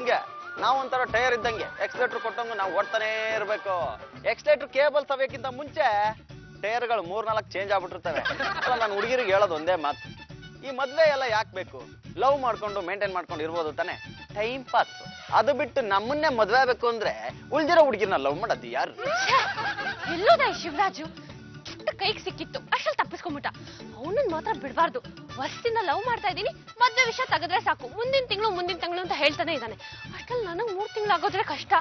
ಇದ್ದಂಗೆ, ನಾವೊಂಥರ ಟೈರ್ ಇದ್ದಂಗೆ, ಎಕ್ಸ್ಲೇಟರ್ ಕೊಟ್ಟಂಗೆ ನಾವು ಓಡ್ತಾನೆ ಇರ್ಬೇಕು. ಎಕ್ಸ್ಲೇಟರ್ ಕೇಬಲ್ ತಗೋಕ್ಕಿಂತ ಮುಂಚೆ ಟೈರ್ಗಳು 3-4 ಚೇಂಜ್ ಆಗ್ಬಿಟ್ಟಿರ್ತವೆ. ಅಲ್ಲ, ನಾನು ಹುಡುಗಿರಿಗೆ ಹೇಳೋದು ಒಂದೇ ಮಾತು, ಈ ಮದ್ವೆ ಎಲ್ಲ ಯಾಕೆ ಬೇಕು? ಲವ್ ಮಾಡ್ಕೊಂಡು ಮೇಂಟೈನ್ ಮಾಡ್ಕೊಂಡು ಇರ್ಬೋದು ತಾನೆ, ಟೈಮ್ ಪಾಸ್. ಅದು ಬಿಟ್ಟು ನಮ್ಮನ್ನೇ ಮದ್ವೆ ಆಗ್ಬೇಕು ಅಂದ್ರೆ ಉಳ್ದಿರೋ ಹುಡುಗಿನ ಲವ್ ಮಾಡೋದು ಯಾರು? ಎಲ್ಲೋದ ಶಿವರಾಜು? ಚುಟ್ಟ ಕೈಗೆ ಸಿಕ್ಕಿತ್ತು, ಅಷ್ಟ್ರಲ್ಲಿ ತಪ್ಪಿಸ್ಕೊಂಡ್ಬಿಟ್ಟ. ಅವನನ್ನ ಮಾತ್ರ ಬಿಡಬಾರ್ದು. ವರ್ಷದಿಂದ ಲವ್ ಮಾಡ್ತಾ ಇದ್ದೀನಿ, ಮದ್ವೆ ವಿಷಯ ತೆಗೆದ್ರೆ ಸಾಕು, ಮುಂದಿನ ತಿಂಗಳು ಅಂತ ಹೇಳ್ತಾನೆ ಇದ್ದಾನೆ. ಅಷ್ಟ್ರಲ್ಲಿ ನನಗೆ 3 ತಿಂಗಳು ಆಗೋದ್ರೆ ಕಷ್ಟ.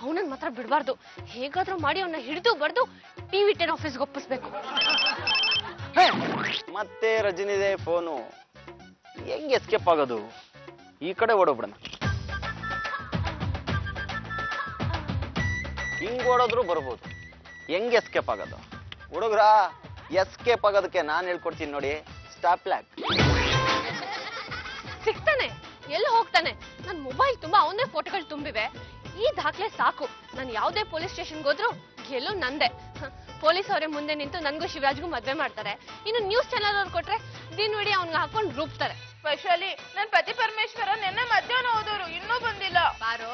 ಅವನನ್ನ ಮಾತ್ರ ಬಿಡಬಾರ್ದು. ಹೇಗಾದ್ರೂ ಮಾಡಿ ಅವನ್ನ ಹಿಡಿದು ಬಡ್ದು ಟಿವಿ 10 ಆಫೀಸ್ಗೆ ಒಪ್ಪಿಸ್ಬೇಕು. ಮತ್ತೆ ರಜನಿದೆ ಫೋನು. ಹೆಂಗ್ ಎಸ್ಕೇಪ್ ಆಗೋದು? ಈ ಕಡೆ ಓಡೋಗ್ಬಿಡೋಣ. ಹಿಂಗ್ ಓಡೋದ್ರು ಬರ್ಬೋದು. ಹೆಂಗ್ ಎಸ್ಕೇಪ್ ಆಗೋದು? ಹುಡುಗ್ರ, ಎಸ್ಕೇಪ್ ಆಗೋದಕ್ಕೆ ನಾನ್ ಹೇಳ್ಕೊಡ್ತೀನಿ ನೋಡಿ, ಸ್ಟಾಪ್ ಲ್ಯಾಕ್. ಸಿಗ್ತಾನೆ, ಎಲ್ಲಿ ಹೋಗ್ತಾನೆ? ನನ್ನ ಮೊಬೈಲ್ ತುಂಬಾ ಅವನೇ ಫೋಟೋಗಳು ತುಂಬಿವೆ. ಈ ದಾಖಲೆ ಸಾಕು. ನಾನು ಯಾವುದೇ ಪೊಲೀಸ್ ಸ್ಟೇಷನ್ಗೆ ಹೋದ್ರು ಗೆಲ್ಲೋ ನಂದೆ. ಪೊಲೀಸ್ ಅವರೇ ಮುಂದೆ ನಿಂತು ನನ್ಗೂ ಶಿವರಾಜ್ಗೂ ಮದ್ವೆ ಮಾಡ್ತಾರೆ. ಇನ್ನು ನ್ಯೂಸ್ ಚಾನೆಲ್ ಅವ್ರು ಕೊಟ್ರೆ ದಿನವಿಡೀ ಅವ್ನಿಗೆ ಹಾಕೊಂಡು ರೂಪ್ತಾರೆ. ವೈಶಾಲಿ, ನನ್ ಪತಿ ಪರಮೇಶ್ವರ ನಿನ್ನೆ ಮಧ್ಯಾಹ್ನ ಹೋದವರು, ಇನ್ನೂ ಬಂದಿಲ್ಲ. ಬಾರು,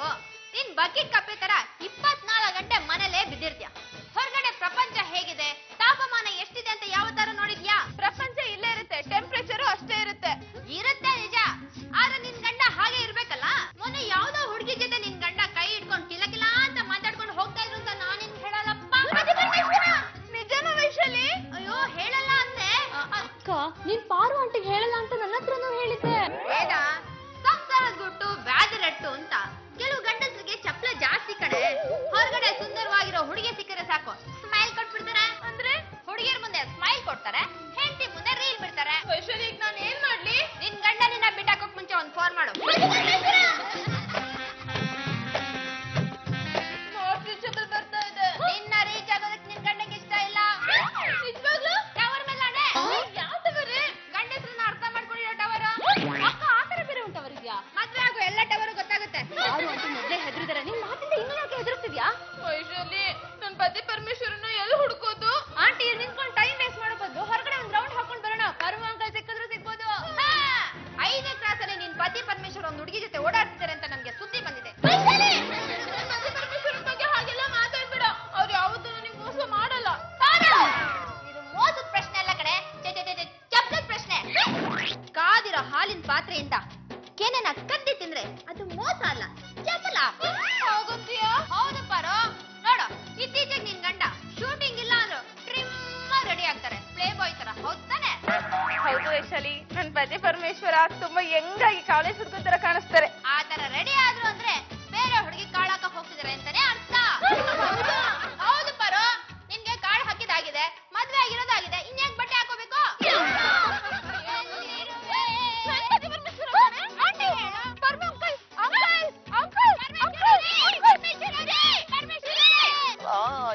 ನೀನ್ ಬಕೆಟ್ ಕಪ್ಪೆ ತರ 24 ಗಂಟೆ ಮನೇಲೇ ಬಿದ್ದಿರ್ತೀಯ. ಹೊರಗಡೆ ಪ್ರಪಂಚ ಹೇಗಿದೆ, ತಾಪಮಾನ ಎಷ್ಟಿದೆ ಅಂತ ಯಾವ ತರ ನೋಡಿದ್ಯಾ? ಪ್ರಪಂಚ ಇಲ್ಲೇ ಇರುತ್ತೆ, ಟೆಂಪರೇಚರು ಅಷ್ಟೇ ಇರುತ್ತೆ. ಇರುತ್ತೆ ನಿಜ, ಆದ್ರೆ ನಿನ್ ಗಂಡ ಹಾಗೆ ಇರ್ಬೇಕಲ್ಲ. ಮೊನ್ನೆ ಯಾವ್ದೋ ಹುಡುಗಿ ಜೊತೆ ನಿನ್ ಗಂಡ ಕೈ ಇಟ್ಕೊಂಡು ಕಿಲಕಿಲ ಅಂತ ಮಾತಾಡ್ಕೊಂಡು ಹೋಗ್ತಾ ಇದ್ರು ಅಂತ ನಾನಿನ್ ಹೇಳಲ್ಲಪ್ಪ. ನಿಜನಾ ವೈಶಾಲಿ? ಅಯ್ಯೋ, ಹೇಳಲ್ಲ ಅಂದೆ. ಅಕ್ಕ, ನೀನ್ ಪಾರು ಆಂಟಿಗೆ ಹೇಳಲ್ಲ ಅಂತ ನನ್ನ ಹತ್ರನೂ ಹೇಳಿದ್ದೆ. ಬೇಡ, ಸಂಸಾರದ ಗುಟ್ಟು ಬ್ಯಾದರಟ್ಟು ಅಂತ ಕೆಲವು ಗಂಡಸರಿಗೆ ಚಪ್ಪಲ ಜಾಸ್ತಿ ಕಡೆ. ಹೊರಗಡೆ ಸುಂದರವಾಗಿರೋ ಹುಡುಗಿ ಸಿಕ್ಕರೆ ಸಾಕು, ಸ್ಮೈಲ್ ಕೊಟ್ಬಿಡ್ತಾರೆ. ಅಂದ್ರೆ ಹುಡುಗಿಯರ್ ಮುಂದೆ ಸ್ಮೈಲ್ ಕೊಡ್ತಾರೆ, ಹೆಂಡತಿ ಮುಂದೆ ರೀಲ್ ಬಿಡ್ತಾರೆ. ವೈಶಾಲಿ, ಈಗ ನಾನು ಏನ್ ಮಾಡ್ಲಿ? ನಿನ್ ಗಂಡ ನಿನ್ನ ಬಿಟ್ಟಾಕೋಕ್ ಮುಂಚೆ ಒಂದ್ ಫೋನ್ ಮಾಡು. ಬರ್ತಾ ಇದೆ. ನಿನ್ನ ರೀಚ್ ಆಗೋದಕ್ಕೆ ನಿನ್ ಗಂಡಂಗೆ ಇಷ್ಟ ಇಲ್ಲ. ನಿಜವಾಗ್ಲೂ? ಟವರ್ ಮೇಲೆ ಅಡೆ. ಯಾವ ಟವರ್? ಗಂಡಸ್ರನ್ನ ಅರ್ಥ ಮಾಡ್ಕೊಂಡಿರೋ ಟವರ್. ಅಕ್ಕ, ಆತರ ಬೇರೆ ಉಂಟವರಿದ್ಯಾ? ಮದ್ವೆ ಆಗೋ ಎಲ್ಲ ಟವರ್ ಗೊತ್ತಾಗುತ್ತೆ. ಪಾರು ಆಂಟಿ ಮೊದ್ಲೇ ಹೆದರಿದಾರೆ, ನಿನ್ ಮಾತಿಂದ ಇನ್ನೂ ಯಾಕೆ ಹೆದರ್ತಿದ್ಯಾ? ವೈಶಾಲಿ, ನನ್ ಪತಿ ಪರಮೇಶ್ವರನ್ನ ಎಲ್ಲಿ ಹುಡುಕೋದು? ಆಂಟಿ ನಿಂತ್ಕೊಂಡು ಟೈಮ್ ವೇಸ್ಟ್ ಮಾಡೋ ಬದಲು ಹೊರಗಡೆ ಒಂದ್ ರೌಂಡ್ ಹಾಕೊಂಡ್ ಬರೋಣ. ಪರಮ ಅಂಕಲ್ ಸಿಕ್ಕಿದ್ರು ಸಿಗ್ಬೋದು. 5ನೇ ಕ್ಲಾಸಲ್ಲಿ ನಿನ್ ಪತಿ ಪರಮೇಶ್ವರ ಒಂದ್ ಹುಡುಗಿ ಜೊತೆ ಓಡಾಡ್ತಿದ್ದಾರೆ ಅಂತ ನಮ್ಗೆ ಸುದ್ದಿ ಬಂದಿದೆ. ಪತಿ ಪರಮೇಶ್ವರನ್ ಬಗ್ಗೆ ಹಾಗೆಲ್ಲ ಮಾತಾಡ್ಬೇಡ. ಅವ್ರು ಯಾವತ್ತೂ ನನಗೆ ಮೋಸ ಮಾಡಲ್ಲ. ಇದು ಮೋಸದ ಪ್ರಶ್ನೆ ಅಲ್ಲ ಕಡೆ, ಚಪ್ಪಲದ ಪ್ರಶ್ನೆ. ಕಾದಿರೋ ಹಾಲಿನ ಪಾತ್ರೆಯಿಂದ ಕೆನೆನ ಕದ್ದಿ ತಿಂದ್ರೆ ಅದು ಮೋಸ ಅಲ್ಲ, ಚಪಲ. ಹೋಗುತ್ತೀಯಾ? ಹೌದು ಪಾರು. ನೋಡು, ಇತ್ತೀಚೆಗೆ ನಿನ್ ಗಂಡ ಶೂಟಿಂಗ್ ಇಲ್ಲ ಅಂದ್ರು ಟ್ರಿಮ್ ರೆಡಿ ಆಗ್ತಾರೆ, ಪ್ಲೇ ಬಾಯ್ ತರ. ಹೌದಾನೆ? ಹೌದು ವೈಶಾಲಿ, ನನ್ ಪತಿ ಪರಮೇಶ್ವರ ತುಂಬಾ ಯಂಗಾಗಿ ಕಾಲೇಜ್ ಹುಡುಗ ತರ ಕಾಣಿಸ್ತಾರೆ. ಆ ತರ ರೆಡಿ ಆದ್ರು ಅಂದ್ರೆ ಬೇರೆ ಹುಡುಗಿ ಕಾಳಾಕ ಹೋಗ್ತಿದಾರೆ ಅಂತಾನೆ ಅರ್ಥ. ಹೌದು ಪಾರು, ನಿನ್ಗೆ ಕಾಳು ಹಾಕಿದಾಗಿದೆ, ಮದ್ವೆ ಆಗಿರೋದಾಗಿದೆ, ಇನ್ಯಾಕ್ ಬಟ್ಟೆ ಹಾಕೋಬೇಕು?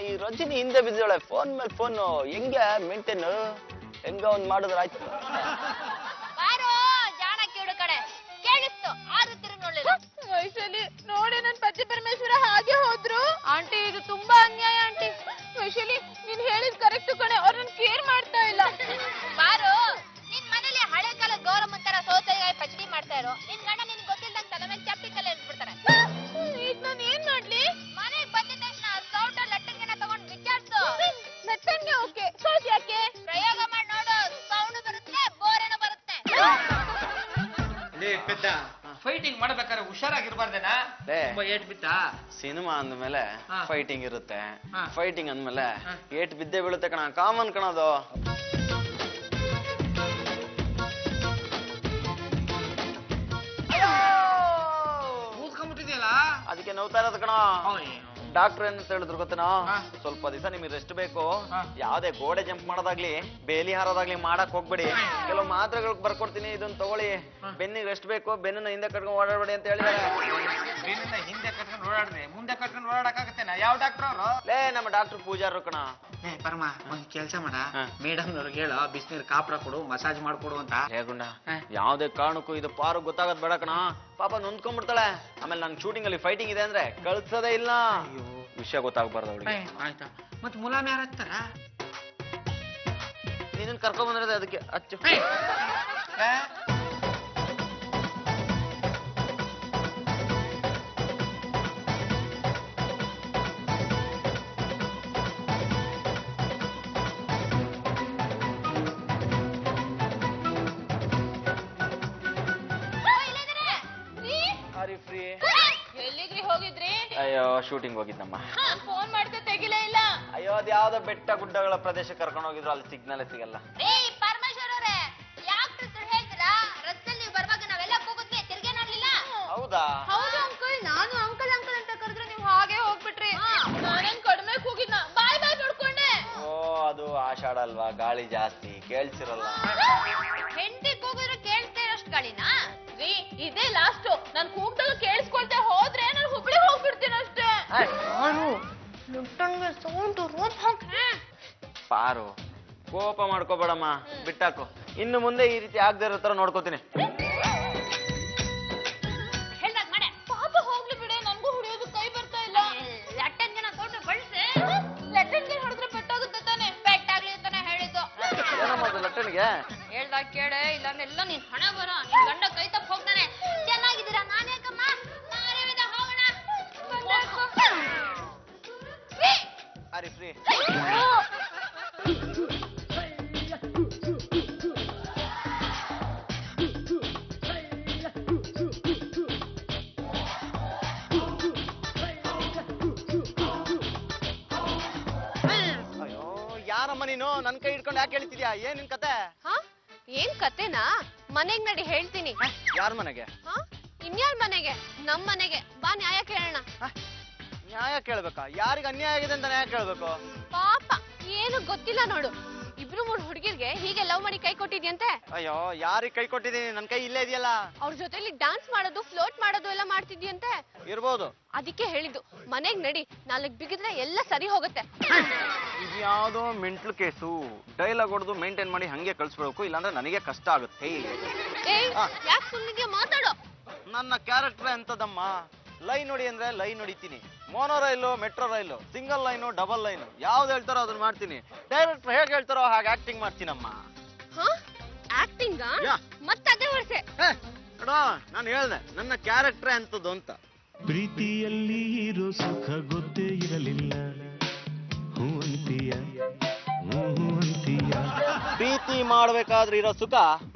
ಈ ರಜನಿ ಹಿಂದೆ ಬಿದ್ದಾಳೆ, ಫೋನ್ ಮೇಲೆ ಫೋನು. ಹೆಂಗೆ ಮೇಂಟೈನ್, ಹೆಂಗ ಒಂದ್ ಮಾಡಿದ್ರ ಆಯ್ತು. ಬಾರೋ ಜಾಣಕ್ಕೆ ಹುಡು ಕಡೆ, ಕೇಳಿಸ್ತು ಆದ್ರೂ ತಿರುಗಿ ನೋಡ್ಲಿಲ್ಲ. ವೈಶಾಲಿ, ನೋಡಿ ನನ್ ಪತಿ ಪರಮೇಶ್ವರ ಹಾಗೆ ಹೋದ್ರು. ಆಂಟಿ, ಇದು ತುಂಬಾ ಅನ್ಯಾಯ ಆಂಟಿ. ವೈಶಾಲಿ, ನೀನ್ ಹೇಳಿದ್ ಕರೆಕ್ಟ್ ಕಣೆ, ಅವ್ರನ್ನ ಕೇರ್ ಮಾಡ್ತಾ ಇಲ್ಲ. ಬಾರೋ, ನಿನ್ ಮನೇಲಿ ಹಳೆ ಕಾಲದ ಗೌರಮ್ಮ ತರ ಸೋತೆಗಾಯಿ ಪಚಡಿ ಮಾಡ್ತಾ ಇರೋ ನಿನ್ ಗಂಡ ನಿನ್ ಗೊತ್ತಿಲ್ದಂಗ್ ತಲೆ ಮೇಲೆ ಚಪ್ಪಲಿ ಕಲ್ಲೆ ಇಟ್ಬಿಡ್ತಾರೆ. ಈಗ ನಾನು ಏನ್ ಮಾಡ್ಲಿ? ಮನೆಗ್ ಬಂದಿದ ತಕ್ಷಣ ಸೌಟ ಲಟ್ಟಂಗೆನ ತಗೊಂಡ್ ವಿಚಾರಿಸು. ನಟ್ಟನ್ಗೆ ಓಕೆ, ಸೌಟ್ ಯಾಕೆ? ಪ್ರಯೋಗ ಮಾಡಿ ನೋಡು, ಸೌಂಡ್ ಬರುತ್ತೆ, ಬೋರೇನೋ ಬರುತ್ತೆ. ಪೆದ್ದ, ಫೈಟಿಂಗ್ ಮಾಡ್ಬೇಕಾದ್ರೆ ಹುಷಾರಾಗಿರ್ಬಾರ್ದೇನಾ? ತುಂಬಾ ಏಟ್ ಬಿತ್ತಾ? ಸಿನಿಮಾ ಅಂದ್ಮೇಲೆ ಫೈಟಿಂಗ್ ಇರುತ್ತೆ, ಹಾ. ಫೈಟಿಂಗ್ ಅಂದ್ಮೇಲೆ ಏಟ್ ಬಿದ್ದೆ ಬೀಳುತ್ತೆ ಕಣ, ಕಾಮನ್ ಕಣದು. ಕೂತ್ಕೊಂಡ್ಬಿಟ್ಟಿದ್ಯಲ್ಲ, ಅದಕ್ಕೆ ನೋವ್ತಾ ಇರೋದು ಕಣ. ಡಾಕ್ಟರ್ ಏನಂತ ಹೇಳಿದ್ರು ಗೊತ್ತೇನೋ, ಸ್ವಲ್ಪ ದಿವಸ ನಿಮಗೆ ರೆಸ್ಟ್ ಬೇಕು, ಯಾವ್ದೇ ಗೋಡೆ ಜಂಪ್ ಮಾಡೋದಾಗ್ಲಿ ಬೇಲಿ ಹಾರೋದಾಗ್ಲಿ ಮಾಡಕ್ ಹೋಗ್ಬೇಡಿ, ಕೆಲವು ಮಾತ್ರೆಗಳು ಬರ್ಕೊಡ್ತೀನಿ, ಇದನ್ನ ತಗೊಳ್ಳಿ, ಬೆನ್ನಿಗೆ ರೆಸ್ಟ್ ಬೇಕು, ಬೆನ್ನನ್ನ ಹಿಂದೆ ಕಟ್ಕೊಂಡು ಓಡಾಡ್ಬೇಡಿ ಅಂತ ಹೇಳಿದಾರೆ. ಬೆನ್ನ ಹಿಂದೆ ಕಟ್ಕೊಂಡು ಓಡಾಡ್ರಿ, ಮುಂದೆ ಕಟ್ಕೊಂಡು ಓಡಾಡಕ್ಕಾಗತ್ತೇನ? ಯಾವ ಡಾಕ್ಟರ್ ಅವರು? ಲೇ, ನಮ್ಮ ಡಾಕ್ಟರ್ ಪೂಜಾರು ಕಣ. ಪರಮ, ಒಂದ್ ಕೆಲ್ಸ ಮಾಡ, ಮೇಡಮ್ ನವ್ರಿಗೆ ಹೇಳ, ಬಿಸಿನೀರ್ ಕಾಪಡ ಕೊಡು, ಮಸಾಜ್ ಮಾಡ್ಕೊಡು ಅಂತ. ಹೇಗುಂಡ, ಯಾವ್ದೇ ಕಾರಣಕ್ಕೂ ಇದು ಪಾರು ಗೊತ್ತಾಗದ್ ಬೇಡ ಕಣ, ಪಾಪ ನೊಂದ್ಕೊಂಡ್ಬಿಡ್ತಾಳೆ. ಆಮೇಲೆ ನನ್ ಶೂಟಿಂಗ್ ಅಲ್ಲಿ ಫೈಟಿಂಗ್ ಇದೆ ಅಂದ್ರೆ ಕಳ್ಸೋದೇ ಇಲ್ಲ, ವಿಷಯ ಗೊತ್ತಾಗಬಾರ್ದು ಅವಳಿಗೆ. ಆಯ್ತಾ, ಮತ್ ಮುಲಾಮ್ ಯಾರು ಹತ್ತಾರ? ನೀನ್ ಕರ್ಕೊಂಡ್ ಬಂದಿರೋದು ಅದಕ್ಕೆ ಹಚ್ಚು. ಅಯ್ಯೋ ಶೂಟಿಂಗ್ ಹೋಗಿದ್ದಮ್ಮ. ಫೋನ್ ಮಾಡ್ದೆ ತೆಗಿಲೇ ಇಲ್ಲ. ಅಯ್ಯೋ ಅದ್ ಯಾವ್ದೋ ಬೆಟ್ಟ ಗುಡ್ಡಗಳ ಪ್ರದೇಶಕ್ಕೆ ಕರ್ಕೊಂಡು ಹೋಗಿದ್ರು, ಅಲ್ಲಿ ಸಿಗ್ನಲ್ ಸಿಗಲ್ಲ. ರೀ ಪರಮೇಶ್ವರ್ ಅವರೇ, ಯಾಕೆ ಹೇಳ್ತೀರಾ? ರಸ್ತೆಯಲ್ಲಿ ನೀವು ಬರುವಾಗ ನಾವೆಲ್ಲ ಕೂಗಿದ್ವಿ, ತಿರ್ಗೇ ನೋಡ್ಲಿಲ್ಲ. ಹೌದಾ? ಹೌದು ಅಂಕಲ್, ನಾನು ಅಂಕಲ್ ಅಂಕಲ್ ಅಂತ ಕರೆದ್ರೆ ನೀವು ಹಾಗೆ ಹೋಗ್ಬಿಟ್ರಿ. ನಾನೇನ್ ಕಡಿಮೆ ಕೂಗಿದ್ನ, ಬಾಯ್ ಬಾಯ್ ನೋಡ್ಕೊಂಡೆ. ಓ ಅದು ಆಷಾಢ ಅಲ್ವಾ, ಗಾಳಿ ಜಾಸ್ತಿ ಕೇಳ್ಸಿರಲ್ಲ. ಹೆಂಡತಿ ಕೂಗಿದ್ರೆ ಕೇಳ್ತಾ ಇರೋಷ್ಟು ಗಾಳಿನಾ? ರೀ ಇದೇ ಲಾಸ್ಟ್, ನಾನ್ ಕೂಗ್ದಾಗ ಕೇಳಿಸ್ಕೊಳ್ತೆ ಹೋದ್ರೆ ನಾನು ಹುಬ್ಳಿಗೆ ಹೋಗ್ಬಿಡ್ತೀನಿ ಅಷ್ಟೇ. ಪಾರು ಕೋಪ ಮಾಡ್ಕೋಬೇಡಮ್ಮ, ಬಿಟ್ಟಾಕು. ಇನ್ನು ಮುಂದೆ ಈ ರೀತಿ ಆಗದೆ ಇರೋ ತರ ನೋಡ್ಕೋತೀನಿ. ಹೇಳ್ದಾಗ ಮಾಡೆ. ಪಾಪ ಹೋಗ್ಲಿ ಬಿಡೆ, ನನ್ಗೂ ಹೊಡಿಯೋದು ಕೈ ಬರ್ತಾ ಇಲ್ಲ. ಲಟ್ಟನ್ಗೆ ನಾ ಕೊಟ್ಟು ಬಳಸಿ. ಲೆಟ್ಟನ್ಗೆ ಹೊಡೆದ್ರೆ ಪೆಟ್ಟಾಗುತ್ತೆ ತಾನೆ. ಪೆಟ್ಟಾಗ್ಲಿ ಅಂತಾನೆ ಹೇಳಿದ್ದು. ಏನಮ್ಮ ಅದು ಲಟ್ಟಣಿಗೆ? ಹೇಳ್ದಾಗ ಕೇಳೆ, ಇಲ್ಲಾಂದೆಲ್ಲ ನೀನ್ ಹಣ ಬರೋ. ನಿನ್ ಗಂಡ ಕೈ ತಪ್ಪ ಹೋಗ್ತಾನೆ. ಚೆನ್ನಾಗಿದ್ದೀರಾ? ನಾನೇಕಮ್ಮ ನಾನೇವಿದ ಹೋಗೋಣ. ಅರಿ ಫ್ರೀ. ಅಯ್ಯೋ ಯಾರಮ್ಮ ನೀನು? ನನ್ ಕೈ ಹಿಡ್ಕೊಂಡು ಯಾಕೆ ಹೇಳ್ತಿದ್ಯಾ? ಏನ್ ನಿನ್ ಕತೆ? ಹಾ ಏನ್ ಕತೆನಾ? ಮನೆಗ್ ನಡಿ ಹೇಳ್ತೀನಿ. ಯಾರ ಮನೆಗೆ? ಹಾ ಇನ್ಯಾರ್ ಮನೆಗೆ? ನಮ್ ಮನೆಗೆ ಬಾ, ನ್ಯಾಯ ಕೇಳೋಣ. ನ್ಯಾಯ ಕೇಳ್ಬೇಕಾ? ಯಾರಿಗ ಅನ್ಯಾಯ ಆಗಿದೆ ಅಂತ ನ್ಯಾಯ ಕೇಳ್ಬೇಕು? ಪಾಪ ಏನು ಗೊತ್ತಿಲ್ಲ ನೋಡು, ಇಬ್ರು ಮೂರು ಹುಡುಗಿರ್ಗೆ ಹೀಗೆ ಲವ್ ಮಾಡಿ ಕೈ ಕೊಟ್ಟಿದ್ಯಂತೆ. ಅಯ್ಯೋ ಯಾರಿಗ್ ಕೈ ಕೊಟ್ಟಿದೀನಿ? ನನ್ ಕೈ ಇಲ್ಲೇ ಇದೆಯಲ್ಲ. ಅವ್ರ ಜೊತೆಲಿ ಡಾನ್ಸ್ ಮಾಡೋದು, ಫ್ಲೋಟ್ ಮಾಡೋದು ಎಲ್ಲ ಮಾಡ್ತಿದ್ಯಂತೆ. ಇರ್ಬೋದು. ಅದಕ್ಕೆ ಹೇಳಿದ್ದು ಮನೆಗ್ ನಡಿ, ನಾಲ್ಕು ಬಿಗಿದ್ರೆ ಎಲ್ಲ ಸರಿ ಹೋಗುತ್ತೆ. ಇದು ಯಾವ್ದೋ ಮೆಂಟ್ಲು ಕೇಸು. ಡೈಲಾಗ್ ಹೊಡೆದು ಮೇಂಟೈನ್ ಮಾಡಿ ಹಂಗೆ ಕಳ್ಸ್ಬಿಡ್ಬೇಕು, ಇಲ್ಲಾಂದ್ರೆ ನನಗೆ ಕಷ್ಟ ಆಗುತ್ತೆ. ಏಯ್ ಯಾಕೆ ಸುಮ್ಮನೆ ಮಾತಾಡೋ? ನನ್ನ ಕ್ಯಾರೆಕ್ಟರ್ ಎಂತದಮ್ಮ? ಲೈನ್ ನೋಡಿ ಅಂದ್ರೆ ಲೈನ್ ಹೊಡಿತೀನಿ. ಮೋನೋ ರೈಲು, ಮೆಟ್ರೋ ರೈಲು, ಸಿಂಗಲ್ ಲೈನು, ಡಬಲ್ ಲೈನು, ಯಾವ್ದು ಹೇಳ್ತಾರೋ ಅದನ್ನ ಮಾಡ್ತೀನಿ. ಡೈರೆಕ್ಟರ್ ಹೇಗೆ ಹೇಳ್ತಾರೋ ಹಾಗೆ ಆಕ್ಟಿಂಗ್ ಮಾಡ್ತೀನಮ್ಮ. ಹಾ ಆಕ್ಟಿಂಗ್ ಯಾ. ಮತ್ತದೇ ವರ್ಷೆ ನೋಡೋ, ನಾನು ಹೇಳ್ದೆ ನನ್ನ ಕ್ಯಾರೆಕ್ಟರ್ ಎಂತದ್ದು ಅಂತ. ಪ್ರೀತಿಯಲ್ಲಿ ಇರೋ ಸುಖ ಗೊತ್ತೇ ಇರಲಿಲ್ಲ, ಹೂ ಅಂತೀಯ, ಹೂ ಅಂತೀಯ. ಪ್ರೀತಿ ಮಾಡ್ಬೇಕಾದ್ರೆ ಇರೋ ಸುಖ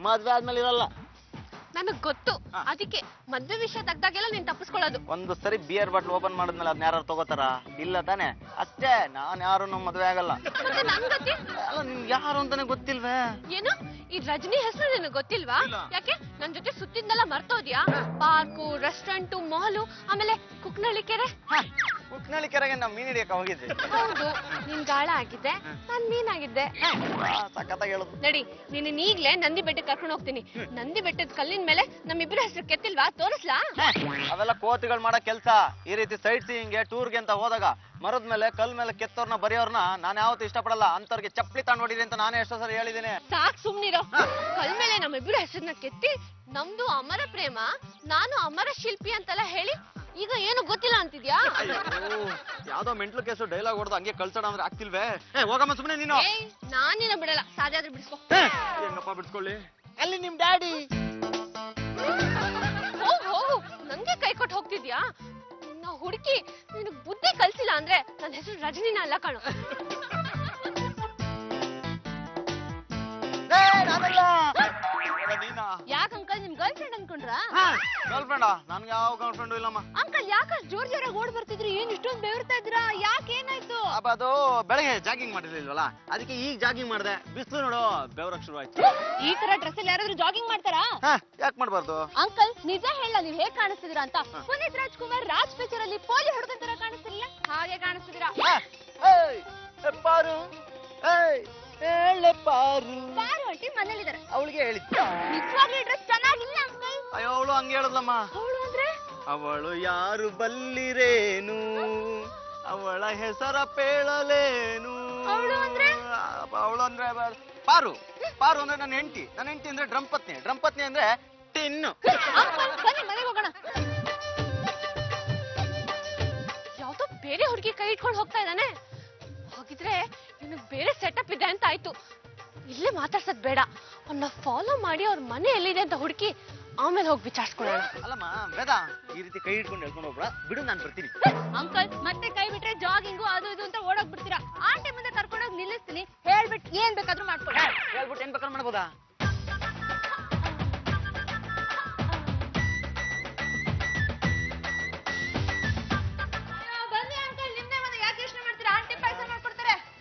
ಮದ್ವೆ ಆದ್ಮೇಲೆ ಇರಲ್ಲ. ನನಗ್ ಗೊತ್ತು, ಅದಕ್ಕೆ ಮದ್ವೆ ವಿಷಯ ತೆಗ್ದಾಗೆಲ್ಲ ನೀನ್ ತಪ್ಪಿಸ್ಕೊಳ್ಳೋದು. ಒಂದು ಸರಿ ಬಿಯರ್ ಬಾಟ್ಲ್ ಓಪನ್ ಮಾಡಿದ್ಮೇಲೆ ಅದನ್ನ ಯಾರು ತಗೋತಾರ? ಇಲ್ಲ ತಾನೆ? ಅಷ್ಟೇ, ನಾನ್ ಯಾರು ಮದ್ವೆ ಆಗಲ್ಲ. ಮತ್ತೆ ನನ್ ಗತಿ? ಅಲ್ಲ ನಿಮ್ಗೆ ಯಾರು ಅಂತಾನೆ ಗೊತ್ತಿಲ್ವೇ? ಏನು ಈ ರಜನಿ ಹೆಸರು ನಿನಗ್ ಗೊತ್ತಿಲ್ವಾ? ಯಾಕೆ ನನ್ ಜೊತೆ ಸುತ್ತಿದ್ದೆಲ್ಲ ಮರ್ತೋದ್ಯಾ? ಪಾರ್ಕು, ರೆಸ್ಟೋರೆಂಟು, ಮಾಲು, ಆಮೇಲೆ ಕುಕ್ನಳ್ಳಿ ಕೆರೆ. ಕುಕ್ನಳ್ಳಿ ಕೆರೆಗೆ ನಾವು ಮೀನ್ ಹಿಡಿಯಕ್ಕೆ ಹೋಗಿದ್ವಿ. ಹೌದು, ನೀನ್ ಗಾಳ ಆಗಿದ್ದೆ, ನಾನ್ ಮೀನಾಗಿದ್ದೆ. ಸಖತ್ತಾಗಿ ಹೇಳುದು. ನಡಿ, ನೀನ್ ಈಗ್ಲೇ ನಂದಿ ಬೆಟ್ಟಕ್ಕೆ ಕರ್ಕೊಂಡು ಹೋಗ್ತೀನಿ. ನಂದಿ ಬೆಟ್ಟದ ಕಲ್ಲಿನ ಮೇಲೆ ನಮ್ಮಿಬ್ಬರ ಹೆಸರು ಕೆತ್ತಿಲ್ವಾ? ತೋರಿಸ್ಲಾ? ಅವೆಲ್ಲ ಕೋತಿಗಳು ಮಾಡೋ ಕೆಲ್ಸ. ಈ ರೀತಿ ಸೈಟ್ ಸೀಯಿಂಗ್ಗೆ, ಟೂರ್ಗೆ ಅಂತ ಹೋದಾಗ ಮರದ ಮೇಲೆ ಕಲ್ ಮೇಲೆ ಕೆತ್ತೋರ್ನ ಬರೆಯೋರ್ನ ನಾನು ಯಾವತ್ತೂ ಇಷ್ಟಪಡಲ್ಲ. ಅಂತವ್ರಿಗೆ ಚಪ್ಪಲಿ ತಗೊಂಡ್ ಹೊಡಿರಿ ಅಂತ ನಾನೇ ಎಷ್ಟೋ ಸರಿ ಹೇಳಿದ್ದೀನಿ. ಸಾಕ್ ಸುಮ್ನಿರೋ. ಕಲ್ ಮೇಲೆ ನಮ್ಮಿಬ್ಬರ ಹೆಸರನ್ನ ಕೆತ್ತಿ ನಮ್ದು ಅಮರ ಪ್ರೇಮ, ನಾನು ಅಮರ ಶಿಲ್ಪಿ ಅಂತೆಲ್ಲ ಹೇಳಿ ಈಗ ಏನು ಗೊತ್ತಿಲ್ಲ ಅಂತಿದ್ಯಾ? ಯಾವ್ದೋ ಮೆಂಟ್ಲು ಕೇಸು ಡೈಲಾಗ್ ಹೊಡೆದು ಹಂಗೆ ಕಳ್ಸೋಣ ಅಂದ್ರೆ ಆಗ್ತಿಲ್ವೇ? ಹೋಗಮ್ಮ ಸುಮ್ಮನೆ ನೀನು. ನಾನಿನ್ನ ಬಿಡಲ್ಲ, ಸಾಧ್ಯ ಆದ್ರೆ ಬಿಡಿಸ್ಕೊ. ಹೆಂಗಪ್ಪ ಬಿಡ್ಸ್ಕೊಳ್ಳಿ? ಅಲ್ಲಿ ನಿಮ್ ಡ್ಯಾಡಿ. ಹೋಗು, ನಂಗೆ ಕೈ ಕೊಟ್ಟು ಹೋಗ್ತಿದ್ಯಾ? ನಾ ಹುಡುಕಿ ನಿನಗ್ ಬುದ್ಧಿ ಕಲ್ಸಿಲ್ಲ ಅಂದ್ರೆ ನನ್ನ ಹೆಸರು ರಜನಿನ ಅಲ್ಲ ಕಣು. ಯಾಕ ಅಂಕಲ್, ನಿಮ್ ಗರ್ಲ್ ಫ್ರೆಂಡ್ ಅನ್ಕೊಂಡ್ರಾ? ಗರ್ಲ್ ಫ್ರೆಂಡಾ? ನನ್ಗೆ ಯಾವ ಗರ್ಲ್ ಫ್ರೆಂಡು ಇಲ್ಲಮ್ಮ. ಅಂಕಲ್ ಯಾಕಷ್ಟು ಜೋರ್ ಜೋರಾಗಿ ಓಡ್ ಬರ್ತಿದ್ರಿ? ಏನ್ ಇಷ್ಟೊಂದು ಬೆವರ್ತಾ ಇದ್ರಾ? ಯಾಕೇನಾಯ್ತು? ಅದು ಬೆಳಗ್ಗೆ ಜಾಗಿಂಗ್ ಮಾಡಿರ್ಲಿಲ್ವಲ್ಲ, ಅದಕ್ಕೆ ಈಗ ಜಾಗಿಂಗ್ ಮಾಡಿದೆ. ಬಿಸಿಲು ನೋಡು, ಬೆವರಕ್ ಶುರು ಆಯ್ತು. ಈ ತರ ಡ್ರೆಸ್ ಅಲ್ಲಿ ಯಾರಾದ್ರೂ ಜಾಗಿಂಗ್ ಮಾಡ್ತಾರಾ? ಯಾಕೆ ಮಾಡ್ಬಾರ್ದು? ಅಂಕಲ್ ನಿಜ ಹೇಳ, ನೀವ್ ಹೇಗ್ ಕಾಣಿಸ್ತಿದೀರಾ ಅಂತ. ಪುನೀತ್ ರಾಜ್ಕುಮಾರ್ ರಾಜ್ ಪಿಕ್ಚರ್ ಅಲ್ಲಿ ಪೋಲಿ ಹುಡುಗನ್ ತರ ಕಾಣಿಸ್ತಿರ್ಲಿಲ್ಲ, ಹಾಗೆ ಕಾಣಿಸ್ತಿದೀರಾ. ಪಾರು, ಪಾರು ಪಾರು ಆಂಟಿ ಮನೇಲಿದ್ದಾರೆ. ಅವಳಿಗೆ ಹೇಳಿದ್ದ. ನಿಜವಾಗ್ಲೂ ಡ್ರೆಸ್ ಚೆನ್ನಾಗಿಲ್ಲ ಅಂಕಲ್. ಅಯ್ಯೋ ಅವಳು ಹಂಗೆ ಹೇಳದ್ಲಮ್ಮ. ಅವಳು ಅಂದ್ರೆ ಅವಳು ಯಾರು ಬಲ್ಲಿರೇನು, ಅವಳ ಹೆಸರ ಪೇಳಲೇನು. ಅವಳು ಅಂದ್ರೆ ಪಾರು. ಪಾರು ಅಂದ್ರೆ ನನ್ನ ಹೆಂಡತಿ. ನನ್ನ ಹೆಂಡತಿ ಅಂದ್ರೆ ಡ್ರಮ್ ಪತ್ನಿ. ಡ್ರಮ್ ಪತ್ನಿ ಅಂದ್ರೆ ಟಿನ್ನು. ಬನ್ನಿ ಮನೆಗೆ ಹೋಗೋಣ. ಯಾವ್ದೋ ಬೇರೆ ಹುಡುಗಿ ಕೈ ಇಟ್ಕೊಂಡು ಹೋಗ್ತಾ ಇದ್ದಾನೆ. ಹೋಗಿದ್ರೆ ಇನ್ನು ಬೇರೆ ಸೆಟಪ್ ಇದೆ ಅಂತ ಆಯ್ತು. ಇಲ್ಲೇ ಮಾತಾಡ್ಸೋದ್ ಬೇಡ, ಅವ್ನ ಫಾಲೋ ಮಾಡಿ ಅವ್ರ ಮನೆ ಎಲ್ಲಿದೆ ಅಂತ ಹುಡುಕಿ ಆಮೇಲೆ ಹೋಗಿ ವಿಚಾರಿಸ್ಕೊಳ್ಳೋಣ. ಅಲ್ಲಮ್ಮ ವೇದ, ಈ ರೀತಿ ಕೈ ಹಿಡ್ಕೊಂಡು ಹೇಳ್ಕೊಂಡು ಹೋಗ್ಬೇಡ, ಬಿಡು ನಾನು ಬರ್ತೀನಿ. ಅಂಕಲ್ ಮತ್ತೆ ಕೈ ಬಿಟ್ರೆ ಜಾಗಿಂಗು ಅದು ಇದು ಅಂತ ಓಡೋಗ್ ಬಿಡ್ತೀರಾ. ಆಂಟಿ ಮುಂದೆ ಕರ್ಕೊಂಡೋಗಿ ನಿಲ್ಲಿಸ್ತೀನಿ, ಹೇಳ್ಬಿಟ್ಟು ಏನ್ ಬೇಕಾದ್ರೂ ಮಾಡ್ಕೊಳ್ಳಿ. ಹೇಳ್ಬಿಟ್ಟು ಏನ್ ಬೇಕಾದ್ರೂ ಮಾಡ್ಬೋದಾ?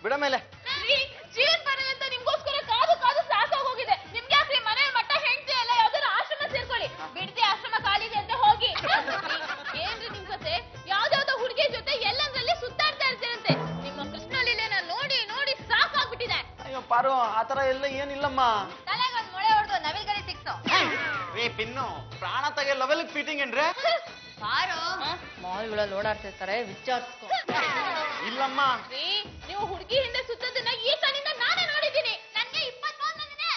ಬಿಡ ಮೇಲೆ. ಜೀವನ್ ಮನೆ ಅಂತ ನಿಮ್ಗೋಸ್ಕರ ಕಾದು ಕಾದು ಸಾಕಾಗೋಗಿದೆ. ನಿಮ್ಗೆ ಯಾಕ್ರಿ ಮನೆ ಮಟ್ಟ ಹೆಂಡತಿ ಎಲ್ಲ ಯಾವ್ದಾರ ಆಶ್ರಮ ಸೇರ್ಕೊಳ್ಳಿ. ಬಿಡ್ತಿ ಆಶ್ರಮ ಖಾಲಿದೆ ಅಂತ ಹೋಗಿ. ಏನ್ರಿ ನಿಮ್ ಜೊತೆ ಯಾವ್ದಾವ್ದೋ ಹುಡುಗಿ ಜೊತೆ ಎಲ್ಲಂದ್ರಲ್ಲಿ ಸುತ್ತಾಡ್ತಾ ಇರ್ತೀರಂತೆ. ನಿಮ್ಮ ಕೃಷ್ಣ ಲೀಲೆನ ನೋಡಿ ನೋಡಿ ಸಾಕಾಗ್ಬಿಟ್ಟಿದೆ. ಅಯ್ಯೋ ಪಾರು, ಆತರ ಎಲ್ಲ ಏನಿಲ್ಲಮ್ಮ. ತಲೆಗೊಂದ್ ಮೊಳೆ ಹೊಡೆದು ನವಿಲ್ಗರಿ ಸಿಕ್ಸು. ರೀ ಪಿನ್ನು, ಪ್ರಾಣ ತೆಗೆ ಲೆವೆಲ್ ಫಿಟ್ಟಿಂಗ್ ಏನ್ರಿ? ಬಾರು ಮಾಲ್ಗಳಲ್ಲಿ ಓಡಾಡ್ತಿರ್ತಾರೆ, ವಿಚಾರಿಸ್ಕೊ. ಇಲ್ಲಮ್ಮ. ನೀವು ಹುಡುಗಿ ಹಿಂದೆ ಸುತ್ತೋದನ್ನ ಈ ಕಣ್ಣಿಂದ ನಾನೇ ನೋಡಿದ್ದೀನಿ. ನನ್ಗೆ 23 ಬಂದಿದೆ.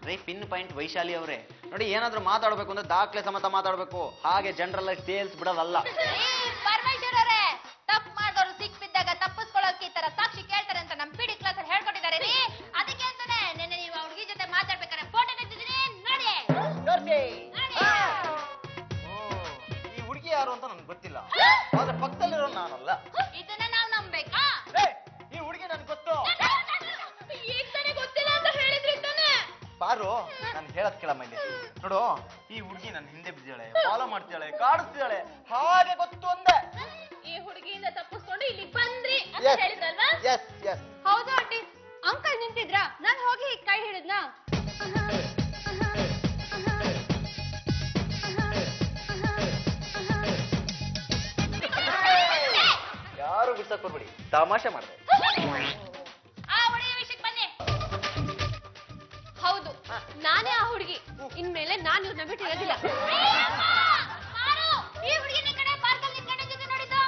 ರೀ ಪಿನ್ ಪಾಯಿಂಟ್ ವೈಶಾಲಿ ಅವರೇ, ನೋಡಿ ಏನಾದ್ರೂ ಮಾತಾಡ್ಬೇಕು ಅಂದ್ರೆ ದಾಖಲೆ ಸಮೇತ ಮಾತಾಡ್ಬೇಕು. ಹಾಗೆ ಜನರಲ್ ಆಗಿ ಸೇಲ್ಸ್ ಬಿಡೋದಲ್ಲ. ಪರಮೇಶ್ವರ್ ಅವರೇ, ತಪ್ಪು ಮಾಡಿದವರು ಸಿಕ್ ಬಿದ್ದಾಗ ತಪ್ಪಿಸ್ಕೊಳ್ಳೋಕೆ ಈ ತರ ಸಾಕ್ಷಿ ಕೇಳ್ತಾರೆ ಅಂತ ನಮ್ ಪಿಡಿ ಕ್ಲಾಸ್ ಅಲ್ಲಿ ಹೇಳ್ಕೊಟ್ಟಿದ್ದಾರೆ ರೀ. ಅದಕ್ಕೆ ಅಂತಾನೆ ನಿನ್ನೆ ನೀವು ಆ ಹುಡುಗಿ ಜೊತೆ ಮಾತಾಡ್ಬೇಕಾದ್ರೆ ಫೋಟೋ ತೆಗೆದಿದ್ದೀನಿ ನೋಡಿ. ಈ ಹುಡುಗಿ ಯಾರು ಅಂತ ನನ್ಗೆ ಗೊತ್ತಿಲ್ಲ, ಆದ್ರೆ ಪಕ್ಕದಲ್ಲಿರೋ ನಾನಲ್ಲ. ಇದನ್ನ ನಾವ್ ನಂಬೇಕಾ? ಈ ಹುಡುಗಿ ನನ್ಗೆ ಗೊತ್ತು. ಈಗ ತಾನೇ ಗೊತ್ತಿಲ್ಲ ಅಂತ ಹೇಳಿದ್ರಿ ತಾನೆ. ಪಾರು, ನಾನು ಹೇಳದ್ ಕೇಳಮ್ಮ ಇಲ್ಲಿ ನೋಡು. ಈ ಹುಡುಗಿ ನನ್ನ ಹಿಂದೆ ಬಿದ್ದಾಳೆ, ಫಾಲೋ ಮಾಡ್ತಾಳೆ, ಕಾಡಿಸ್ತಾಳೆ, ಹಾಗೆ ಗೊತ್ತು ಅಂದೆ. ಈ ಹುಡುಗಿಯಿಂದ ತಪ್ಪಿಸ್ಕೊಂಡು ಇಲ್ಲಿ ಬಂದ್ರಿ ಅಂತ ಹೇಳಿದ್ರಲ್ವಾ? Yes yes. ಹೌದು ಆಂಟಿ, ಅಂಕಲ್ ನಿಂತಿದ್ರ, ನಾನ್ ಹೋಗಿ ಕೈ ಹಿಡಿದ್ನಾ? ಯಾರು ಬಿಡ್ಸಕ್ ಕೊಡ್ಬೇಡಿ, ತಮಾಷೆ ಮಾಡಿದೆ. ಆ ಹುಡುಗಿ ವಿಷಯಕ್ಕೆ ಬನ್ನಿ. ಹೌದು, ನಾನೇ ಆ ಹುಡುಗಿ. ಇನ್ಮೇಲೆ ನಾನು ಇವ್ರನ್ನ ಬಿಟ್ಟಿರೋದಿಲ್ಲ. ಮಾರು, ಈ ಹುಡುಗಿನ ಕಡೆ ಪಾರ್ಕಲ್ಲಿ ನಿನ್ ಗಂಡನ್ ಜೊತೆ ನೋಡಿದ್ದು.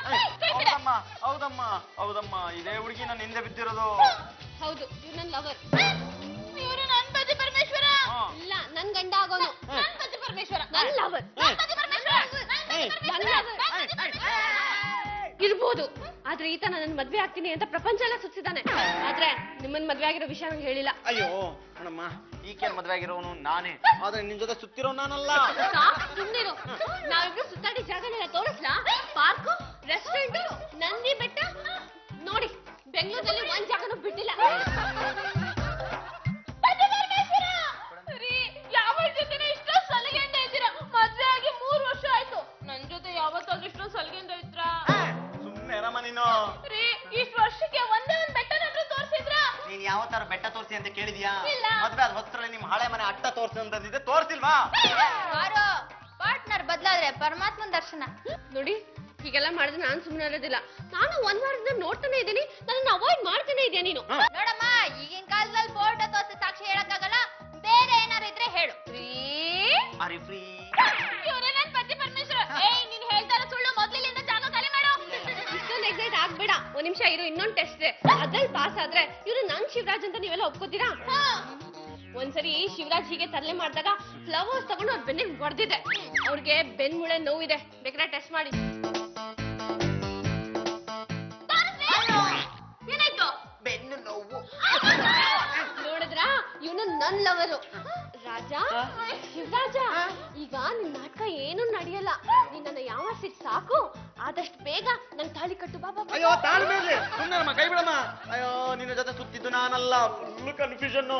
ಹೌದಮ್ಮ ಹೌದಮ್ಮ ಹೌದಮ್ಮ, ಇದೇ ಹುಡುಗಿ ನನ್ನ ಹಿಂದೆ ಬಿದ್ದಿರೋದು. ಹೌದು, ಇವ್ರು ನನ್ನ ಲವರ್. ಇವರು ನನ್ ಪತಿ ಪರಮೇಶ್ವರ. ಇಲ್ಲ, ನನ್ ಗಂಡ ಆಗೋನು. ನನ್ ಪತಿ ಪರಮೇಶ್ವರ. ನನ್ ಲವರ್ ಇರ್ಬೋದು, ಆದ್ರೆ ಈತ ನನ್ನ ಮದ್ವೆ ಆಗ್ತೀನಿ ಅಂತ ಪ್ರಪಂಚ ಎಲ್ಲ ಸುತ್ತಿದ್ದಾನೆ. ಆದ್ರೆ ನಿಮ್ಮನ್ ಮದ್ವೆ ಆಗಿರೋ ವಿಷಯ ನಂಗೆ ಹೇಳಿಲ್ಲ. ಅಯ್ಯೋ ನೋಡಮ್ಮ, ಈಕೆ ಮದ್ವೆ ಆಗಿರೋನು ನಾನೇ, ಆದ್ರೆ ನಿನ್ ಜೊತೆ ಸುತ್ತಿರೋ ನಾನಲ್ಲ. ಸುಮ್ಮನಿರು. ನಾವಿಬ್ರು ಸುತ್ತಾಡಿ ಜಾಗನೆಲ್ಲ ತೋರಿಸ್ಲಾ? ಪಾರ್ಕು, ರೆಸ್ಟೋರೆಂಟ್, ನಂದಿ ಬೆಟ್ಟ ನೋಡಿ. ಬೆಂಗಳೂರಲ್ಲಿ ಒಂದ್ ಜಾಗನೂ ಬಿಟ್ಟಿಲ್ಲ. ಯಾವ ಜೊತೆನೆ ಇಷ್ಟ ಸಲಗೆಂಡ ಇದ್ದೀರಾ? ಮದ್ವೆ ಆಗಿ 3 ವರ್ಷ ಆಯ್ತು. ನನ್ ಜೊತೆ ಯಾವತ್ತಾದ್ರೂ ಇಷ್ಟ ಸಲಗೆಂಡ ಇದ್ರಾ? ಸುಮ್ಮನೆ ರಮ್ಮ ನೀನು. ರೀ, ಇಷ್ಟು ವರ್ಷಕ್ಕೆ ಒಂದೇ ಒಂದ್ ಬೆಟ್ಟನಾದ್ರೂ ತೋರ್ಸಿದ್ರಾ? ನೀನ್ ಯಾವ ತರ ಬೆಟ್ಟ ತೋರಿಸಿ ಅಂತ ಕೇಳಿದ್ಯಾ? ಇಲ್ಲ. ಮದ್ವೆ ಆದ ಹೊತ್ತರಲ್ಲಿ ನಿಮ್ ಹಳೆ ಮನೆ ಅಟ್ಟ ತೋರಿಸಿ ಅಂತಂದಿದ್ದೆ, ತೋರಿಸಿಲ್ವಾ? ಮಾರು, ಪಾರ್ಟ್ನರ್ ಬದಲಾದ್ರೆ ಪರಮಾತ್ಮನ ದರ್ಶನ. ನೋಡಿ, ಹೀಗೆಲ್ಲ ಮಾಡಿದ್ರೆ ನಾನ್ ಸುಮ್ಮನೆ ಇರೋದಿಲ್ಲ. ನಾನು ಒಂದ್ ವಾರದಿಂದ ನೋಡ್ತಾನೆ ಇದ್ದೀನಿ, ನನ್ನ ಅವಾಯ್ಡ್ ಮಾಡ್ತಾನೆ ಇದೆಯಾ ನೀನು? ನೋಡಮ್ಮ, ಈಗಿನ ಕಾಲದಲ್ಲಿ ಫೋಟೋ ತೋರಿಸಿ ಸಾಕ್ಷಿ ಹೇಳಕ್ಕಾಗಲ್ಲ. ಬೇರೆ ಏನಾರು ಇದ್ರೆ ಹೇಳು. ಅರೆ ಫ್ರೀ. ಇವ್ರೇ ನನ್ ಪತಿ ಪರಮೇಶ್ವರ. ಏಯ್, ನೀನ್ ಹೇಳ್ತಾರ ಸುಳ್ಳು. ಮೊದ್ಲಿಂದ ಜಾಗ ಖಾಲಿ ಮಾಡು. ಇಷ್ಟೊಂದು ಎಕ್ಸೈಟ್ ಆಗ್ಬೇಡ. ಒಂದ್ ನಿಮಿಷ ಇರು, ಇನ್ನೊಂದ್ ಟೆಸ್ಟ್ ಇದೆ. ಅದ್ರಲ್ಲಿ ಪಾಸ್ ಆದ್ರೆ ಇವ್ರು ನನ್ ಶಿವರಾಜ್ ಅಂತ ನೀವೆಲ್ಲ ಒಪ್ಕೋತೀರಾ? ಒಂದ್ಸರಿ ಶಿವರಾಜ್ ಹೀಗೆ ತರಲೆ ಮಾಡಿದಾಗ ಫ್ಲವರ್ಸ್ ತಗೊಂಡು ಅವ್ರ ಬೆನ್ನಿಗೆ ಹೊಡೆದಿದೆ. ಅವ್ರಿಗೆ ಬೆನ್ ಮುಳೆ ನೋವಿದೆ, ಬೇಕಾದ್ರೆ ಟೆಸ್ಟ್ ಮಾಡಿ. ಏನಾಯ್ತು? ಬೆನ್ನು ನೋವು. ನೋಡಿದ್ರಾ, ಇವನು ನನ್ ಲವರು. ರಾಜ, ಶಿವರಾಜ, ಈಗ ನಿನ್ ನಾಟಕ ಏನು ನಡೆಯಲ್ಲ. ನಿನ್ನ ಯಾವಸಿಟ್ ಸಾಕು. ಆದಷ್ಟು ಬೇಗ ನನ್ ತಾಳಿ ಕಟ್ಟು. ಬಾಬಾ. ಅಯ್ಯೋ ತಾಳ್ಮೇಲೆ ಸುಮ್ಮನೆ ಕೈ ಬಿಡಮ್ಮ. ಅಯ್ಯೋ ನಿನ್ನ ಜೊತೆ ಸುತ್ತಿದ್ದು ನಾನಲ್ಲ, ಫುಲ್ ಕನ್ಫ್ಯೂಷನ್.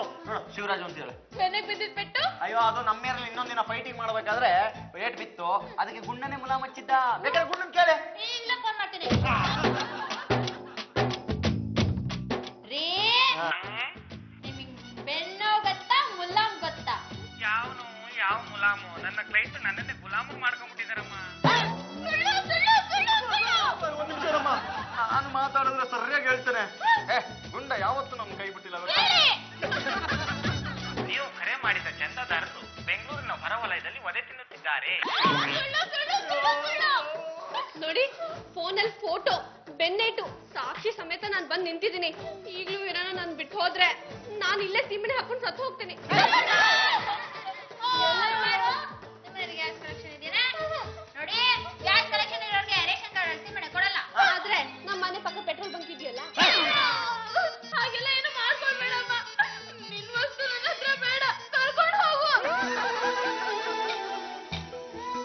ಶಿವರಾಜ್ ಅಂತ ಹೇಳಿ ಬೆನ್ನಿಗೆ ಬಿದ್ದಿದ್ ಬಿಟ್ಟು ಅಯ್ಯೋ ಅದು ನಮ್ಮೇರಲ್ಲಿ ಇನ್ನೊಂದಿನ ಫೈಟಿಂಗ್ ಮಾಡ್ಬೇಕಾದ್ರೆ ಏಟ್ ಬಿತ್ತು, ಅದಕ್ಕೆ ಗುಂಡನೆ ಮುಲ ಮಚ್ಚಿದ್ದ. ಬೇಕಾದ್ರೆ ಗುಂಡನ್ ಕೇಳೆ. ಈಗ್ಲೇ ಫೋನ್ ಮಾಡ್ತೀನಿ. ರೀ, ನಿಮಗೆ ಬೆನ್ನು ಗೊತ್ತಾ ಮುಲಾಮ್ ಗೊತ್ತಾ? ಯಾವನು ಯಾವ ಮುಲಾಮು? ನನ್ನ ಕ್ಲೈಂಟ್ ನನ್ನನ್ನೇ ಗುಲಾಮು ಮಾಡ್ಕೊಂಡ್ಬಿಟ್ಟಿದಾರಮ್ಮ. ಒಂದ್ ನಿಮಿಷ ರಮ್ಮ, ನಾನು ಮಾತಾಡಿದ್ರೆ ಸರಿಯಾಗಿ ಹೇಳ್ತೇನೆ. ಗುಂಡ ಯಾವತ್ತು ನಮ್ ಕೈ ಬಿಟ್ಟಿಲ್ಲ. ನೀವು ಕರೆ ಮಾಡಿದ ಚಂದದಾರರು ಬೆಂಗಳೂರಿನ ಹೊರವಲಯದಲ್ಲಿ ಒದೆ ತಿನ್ನುತ್ತಿದ್ದಾರೆ. ನೋಡಿ, ಫೋನಲ್ಲಿ ಫೋಟೋ, ಬೆನ್ನೇಟು, ಸಾಕ್ಷಿ ಸಮೇತ ನಾನ್ ಬಂದ್ ನಿಂತಿದ್ದೀನಿ. ಈಗ್ಲೂ ಏನಾನ ನಾನ್ ಬಿಟ್ಟು ಹೋದ್ರೆ ನಾನ್ ಇಲ್ಲೇ ತಿಮ್ಮನೆ ಹಾಕೊಂಡು ಸತ್ತು ಹೋಗ್ತೀನಿ. ನಿಮ್ಮನೆ ಗ್ಯಾಸ್ ಕಲೆಕ್ಷನ್ ಇದೆಯಾ? ನೋಡಿ, ಗ್ಯಾಸ್ ಕಲೆಕ್ಷನ್ ಇರೋರಿಗೆ ರೇಷನ್ ಕಾರ್ಡ್ ಅಳಿಸಿ ಮನೆ ಕೊಡಲ್ಲ. ಆದ್ರೆ ನಮ್ಮ ಮನೆ ಪಕ್ಕ ಪೆಟ್ರೋಲ್ ಬಂಕ್ ಇದೆಯಲ್ಲ. ಹಾಗೆಲ್ಲ ಏನು ಮಾಡ್ಕೊಳ್ಬೇಡಮ್ಮ. ನಿನ್ ವಸ್ತು ನನ್ನ ಹತ್ರ ಬೇಡ, ಕರ್ಕೊಂಡು ಹೋಗು.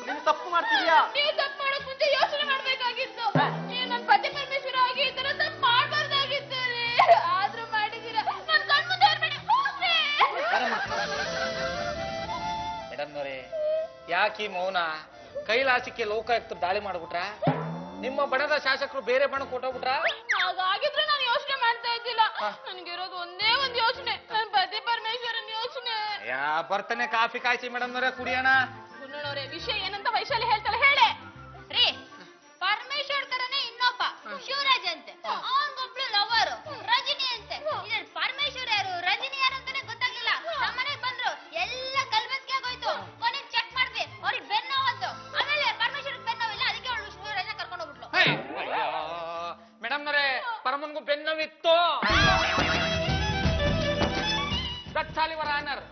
ನೀನು ತಪ್ಪು ಮಾಡ್ತಿದ್ಯಾ? ನೀವು ತಪ್ಪು ಮಾಡೋಕ್ ಮುಂಚೆ ಯೋಚನೆ ಮಾಡ್ಬೇಕಾಗಿತ್ತು. ನೀವು ನನ್ ಪತಿ ಪರಮೇಶ್ವರ ಆಗಿ ಈ ತರ ತಪ್ಪು ಮಾಡ್ಬಾರ್ದಾಗಿತ್ತು ರೀ. ಆದ್ರೂ ಮಾಡಿದೀರ. ನನ್ ಕಣ್ಮುಂದೆ ಇರ್ಬೇಡಿ, ಹೋಗ್ರಿ. ಮೇಡಮ್ ಅವರೇ, ಯಾಕಿ ಮೌನ? ಕೈಲಾಸಕ್ಕೆ ಲೋಕಾಯುಕ್ತರು ದಾಳಿ ಮಾಡ್ಬಿಟ್ರ? ನಿಮ್ಮ ಬಣದ ಶಾಸಕರು ಬೇರೆ ಬಣ ಕೊಟ್ಟೋಗ್ಬಿಟ್ರ? ಹಾಗಾಗಿದ್ರೆ ನಾನು ಯೋಚನೆ ಮಾಡ್ತಾ ಇದ್ದಿಲ್ಲ. ನನ್ಗಿರೋದು ಒಂದೇ ಒಂದ್ ಯೋಚನೆ, ನನ್ ಪತಿ ಪರಮೇಶ್ವರನ್ ಯೋಚನೆ. ಯಾ ಬರ್ತಾನೆ, ಕಾಫಿ ಕಾಯ್ಸಿ ಮೇಡಮ್ನವ್ರೆ, ಕುಡಿಯೋಣ. ಗುಂಡಣ್ಣವ್ರೆ, ವಿಷಯ ಏನಂತ ವೈಶಾಲಿ ಹೇಳ್ತಾಳೆ ಹೇಳೆ. ರೀ ಪರಮೇಶ್ವರ್ ತರನೇ ಇನ್ನೊಬ್ಬ ಶಿವರಾಜ್ ಅಂತೆ, ಅವನ್ಗೊಬ್ಳು ಲವರ್ ರಜನಿ ಅಂತೆ. ಇದ್ರಲ್ಲಿ ಪರಮೇಶ್ವರ್ ಯಾರು ರಜನಿ ಯಾರು ಅಂತಾನೆ ಗೊತ್ತಾಗ್ಲಿಲ್ಲ. ನಮ್ಮನೆಗೆ ಬಂದ್ರು ಎಲ್ಲ ಕಲ್ಬಸ್ಗೆ ಆಗೋಯ್ತು. ಕೊನೆಗೆ ಚೆಕ್ ಮಾಡಿದ್ವಿ, ಅವ್ರಿಗೆ ಬೆನ್ನೋವಂತು. ಆಮೇಲೆ ಪರಮೇಶ್ವರ್ ಬೆನ್ನೋವಿಲ್ಲ, ಅದಕ್ಕೆ ಅವಳು ಶಿವರಾಜ್ನ ಕರ್ಕೊಂಡು ಹೋಗ್ಬಿಟ್ಲು. ಮೇಡಮ್ನವ್ರೆ, ಪರಮನ್ಗೂ ಬೆನ್ನವಿತ್ತು. That's all your honour.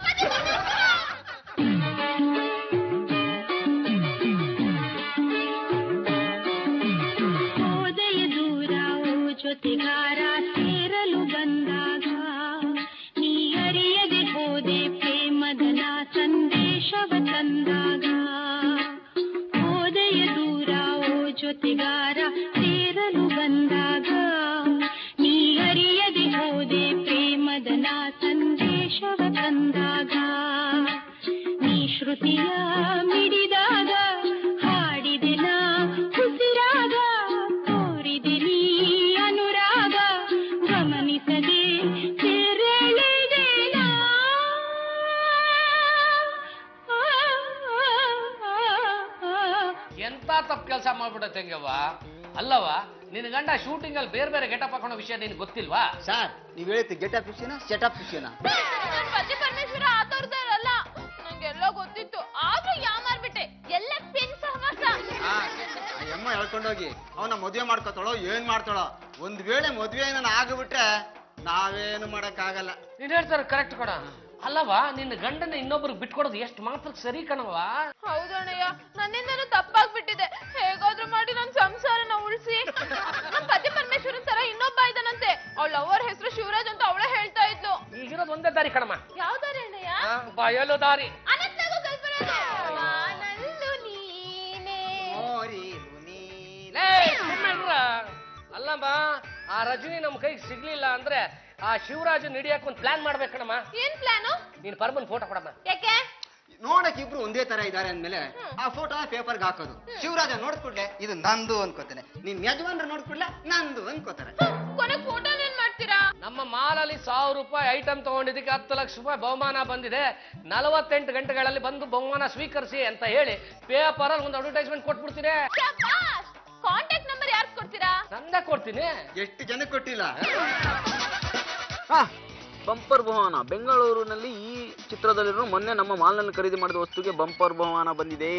ಜೊತೆಗಾರ ಸೇರಲು ಬಂದಾಗ ನೀ ಅರಿಯದೆ ಹೋದೆ ಪ್ರೇಮದನ ಸಂದೇಶವ ತಂದಾಗ. ಹೋದೆಯ ದೂರ ಓ ಜೊತೆಗಾರ ಸೇರಲು ಬಂದಾಗ ನೀ ಅರಿಯದೆ ಹೋದೆ ಪ್ರೇಮದನ ಸಂದೇಶವ ತಂದಾಗ. ನೀ ಶ್ರುತಿಯ ಮಿಡಿದಾಗ ಹಾಡಿದೆನ ಉಸಿರಾಗ ತೋರಿದೆ ನೀ ಅನುರಾಗ ಗಮನಿಸದೆ ತೆರಳಿದೆನಾ. ಎಂತ ತಪ್ಪು ಕೆಲಸ ಮಾಡ್ಬಿಡತ್ತೆ ಹೆಂಗವ್ವ? ಅಲ್ಲವ, ನಿನ್ನ ಗಂಡ ಶೂಟಿಂಗ್ ಅಲ್ಲಿ ಬೇರೆ ಬೇರೆ ಗೆಟಪ್ ಹಾಕೋಣ ವಿಷಯ ನಿನ್ಗೆ ಗೊತ್ತಿಲ್ವಾ? ಸರ್ ನೀವ್ ಹೇಳಿದ್ದು ಗೆಟಪ್ ವಿಷಯನ ಸೆಟಪ್ ವಿಷಯನ? ನನ್ ಪತಿ ಪರಮೇಶ್ವರ ಆತವ್ರದಲ್ಲ, ನಂಗೆಲ್ಲ ಗೊತ್ತಿತ್ತು, ಆದ್ರೂ ಯಾಮಾರ್ಬಿಟ್ಟೆ. ಎಲ್ಲ ಪಿನ್ ಸಹವಾಸ. ಅಮ್ಮ ಹೇಳ್ಕೊಂಡೋಗಿ ಅವನ ಮದುವೆ ಮಾಡ್ಕೊತಾಳೋ ಏನ್ ಮಾಡ್ತಾಳೋ. ಒಂದ್ ವೇಳೆ ಮದ್ವೆ ಏನಾನ ಆಗ್ಬಿಟ್ರೆ ನಾವೇನು ಮಾಡಕ್ ಆಗಲ್ಲ. ನೀನ್ ಹೇಳ್ತಾರೆ ಕರೆಕ್ಟ್ ಕಣ. ಅಲ್ಲವ, ನಿನ್ನ ಗಂಡನ ಇನ್ನೊಬ್ರಿಗೆ ಬಿಟ್ಕೊಡೋದು ಎಷ್ಟು ಮಾತ್ರ ಸರಿ ಕಣವ? ಹೌದಣ್ಣಯ್ಯ, ನನ್ನಿಂದನೂ ತಪ್ಪಾಗ್ಬಿಟ್ಟಿದೆ. ಹೇಗಾದ್ರೂ ಮಾಡಿ ನನ್ ಸಂಸಾರನ ಉಳಿಸಿ. ನಮ್ ಪತಿ ಪರಮೇಶ್ವರನ್ ತರ ಇನ್ನೊಬ್ಬ ಇದ್ದಾನಂತೆ, ಅವಳ ಲವರ್ ಹೆಸರು ಶಿವರಾಜ್ ಅಂತ ಅವಳೇ ಹೇಳ್ತಾ ಇದ್ಲು. ಈಗಿರೋದು ಒಂದೇ ದಾರಿ ಕಣಮ್ಮ. ಯಾವ ದಾರಿ ಅಣ್ಣಯ್ಯ? ಬಯಲು ದಾರಿ. ಅನಂತನಾಗೂ ಕಲ್ಪನೆ. ವಾನಲ್ಲು ನೀನೇ. ಲೇ, ಸುಮ್ನಿರ್ರ. ಅಲ್ಲಮ್ಮ, ಆ ರಜನಿ ನಮ್ ಕೈಗೆ ಸಿಗ್ಲಿಲ್ಲ ಅಂದ್ರೆ ಆ ಶಿವರಾಜನ್ ಹಿಡಿಯಕ್ ಒಂದ್ ಪ್ಲಾನ್ ಮಾಡ್ಬೇಕಣಮ್ಮ. ಏನ್ ಪ್ಲಾನು? ನೀನ್ ಪರ್ಮನ್ ಫೋಟೋ ಕೊಡಮ್ಮ. ಯಾಕೆ? ನೋಡಕ್ ಇಬ್ರು ಒಂದೇ ತರ ಇದಾರೆ ಅಂದ್ಮೇಲೆ ಆ ಫೋಟೋ ಪೇಪರ್ಗೆ ಹಾಕೋದು. ಶಿವರಾಜ ನೋಡ್ಕೊಡ್ಲೆ ಇದು ನಂದು ಅನ್ಕೋತಾನೆ, ನೀನ್ ಯಜಮಾನ್ರ ನೋಡ್ಕೊಡ್ಲೆ ನಂದು ಅನ್ಕೋತಾರೆ. ಕೊನೆಗೆ ಫೋಟೋ ಏನ್ ಮಾಡ್ತೀರಾ? ನಮ್ಮ ಮಾಲಲ್ಲಿ 1000 ರೂಪಾಯಿ ಐಟಮ್ ತಗೊಂಡಿದ್ದಕ್ಕೆ 10 ಲಕ್ಷ ರೂಪಾಯಿ ಬಹುಮಾನ ಬಂದಿದೆ. 48 ಗಂಟೆಗಳಲ್ಲಿ ಬಂದು ಬಹುಮಾನ ಸ್ವೀಕರಿಸಿ ಅಂತ ಹೇಳಿ ಪೇಪರ್ ಅಲ್ಲಿ ಒಂದು ಅಡ್ವರ್ಟೈಸ್ಮೆಂಟ್ ಕೊಟ್ಬಿಡ್ತೀನಿ. ಕಾಂಟ್ಯಾಕ್ಟ್ ನಂಬರ್ ಯಾರು ಕೊಡ್ತೀರಾ? ನಂದೇ ಕೊಡ್ತೀನಿ. ಎಷ್ಟು ಜನಕ್ಕೆ ಕೊಟ್ಟಿಲ್ಲ. ಬಂಪರ್ ಬಹುಮಾನ ಬೆಂಗಳೂರಿನಲ್ಲಿ ಈ ಚಿತ್ರದಲ್ಲಿರೋ ಮೊನ್ನೆ ನಮ್ಮ ಮಾಲ್ನಲ್ಲಿ ಖರೀದಿ ಮಾಡಿದ ವಸ್ತುಗೆ ಬಂಪರ್ ಬಹುಮಾನ ಬಂದಿದೆ.